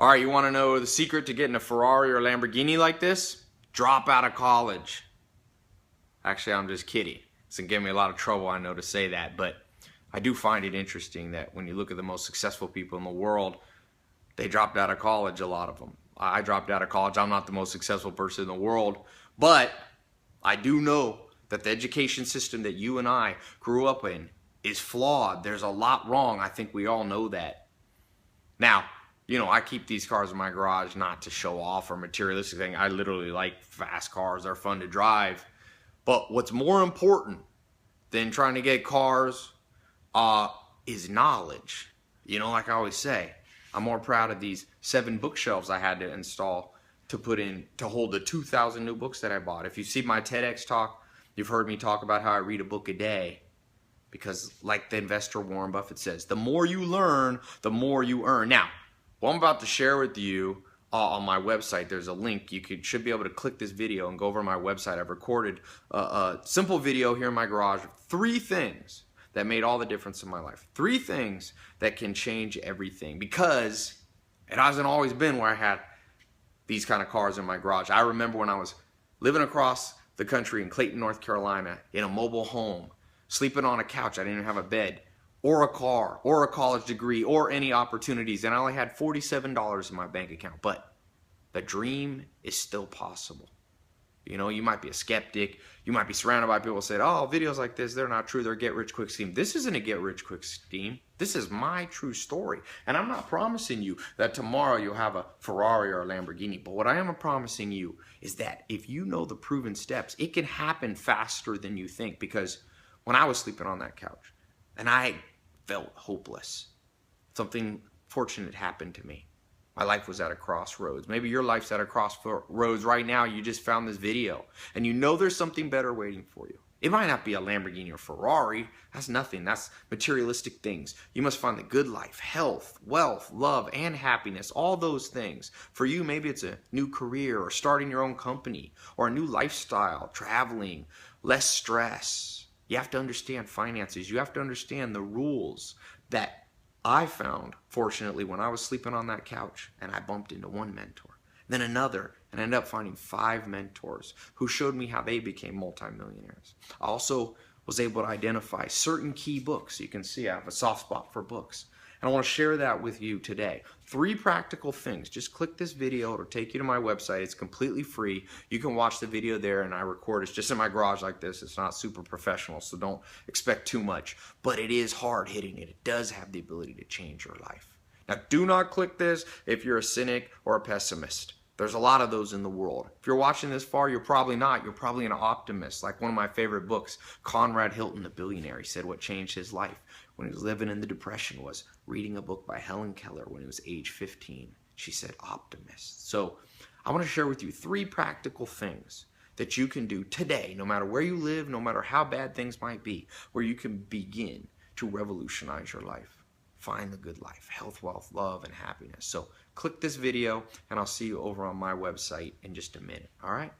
All right, you want to know the secret to getting a Ferrari or a Lamborghini like this? Drop out of college. Actually, I'm just kidding. It's going to give me a lot of trouble, I know, to say that, but I do find it interesting that when you look at the most successful people in the world, they dropped out of college, a lot of them. I dropped out of college. I'm not the most successful person in the world, but I do know that the education system that you and I grew up in is flawed. There's a lot wrong. I think we all know that. Now, you know, I keep these cars in my garage not to show off or materialistic thing. I literally like fast cars. They're fun to drive. But what's more important than trying to get cars is knowledge. You know, like I always say, I'm more proud of these 7 bookshelves I had to install to put in to hold the 2,000 new books that I bought. If you see my TEDx talk, you've heard me talk about how I read a book a day. Because like the investor Warren Buffett says, the more you learn, the more you earn. Now, what I'm about to share with you on my website, there's a link. You should be able to click this video and go over to my website. I've recorded a simple video here in my garage of 3 things that made all the difference in my life. 3 things that can change everything, because it hasn't always been where I had these kind of cars in my garage. I remember when I was living across the country in Clayton, North Carolina, in a mobile home, sleeping on a couch. I didn't even have a bed, or a car, or a college degree, or any opportunities. And I only had $47 in my bank account. But the dream is still possible. You know, you might be a skeptic. You might be surrounded by people who say, oh, videos like this, they're not true. They're a get-rich-quick scheme. This isn't a get-rich-quick scheme. This is my true story. And I'm not promising you that tomorrow you'll have a Ferrari or a Lamborghini. But what I am promising you is that if you know the proven steps, it can happen faster than you think. Because when I was sleeping on that couch and I felt hopeless, something fortunate happened to me. My life was at a crossroads. Maybe your life's at a crossroads right now. You just found this video and you know there's something better waiting for you. It might not be a Lamborghini or Ferrari. That's nothing. That's materialistic things. You must find the good life, health, wealth, love, and happiness, all those things. For you, maybe it's a new career or starting your own company or a new lifestyle, traveling, less stress. You have to understand finances. You have to understand the rules that I found, fortunately, when I was sleeping on that couch, and I bumped into one mentor, then another, and I ended up finding 5 mentors who showed me how they became multimillionaires. I also was able to identify certain key books. You can see I have a soft spot for books. And I want to share that with you today. 3 practical things. Just click this video. It'll take you to my website. It's completely free. You can watch the video there, and I record. It's just in my garage like this. It's not super professional, so don't expect too much. But it is hard hitting it. It does have the ability to change your life. Now, do not click this if you're a cynic or a pessimist. There's a lot of those in the world. If you're watching this far, you're probably not. You're probably an optimist. Like one of my favorite books, Conrad Hilton, the billionaire, he said what changed his life when he was living in the Depression was reading a book by Helen Keller when he was age 15. She said optimist. So I want to share with you 3 practical things that you can do today, no matter where you live, no matter how bad things might be, where you can begin to revolutionize your life. Find the good life, health, wealth, love, and happiness. So click this video, and I'll see you over on my website in just a minute. All right?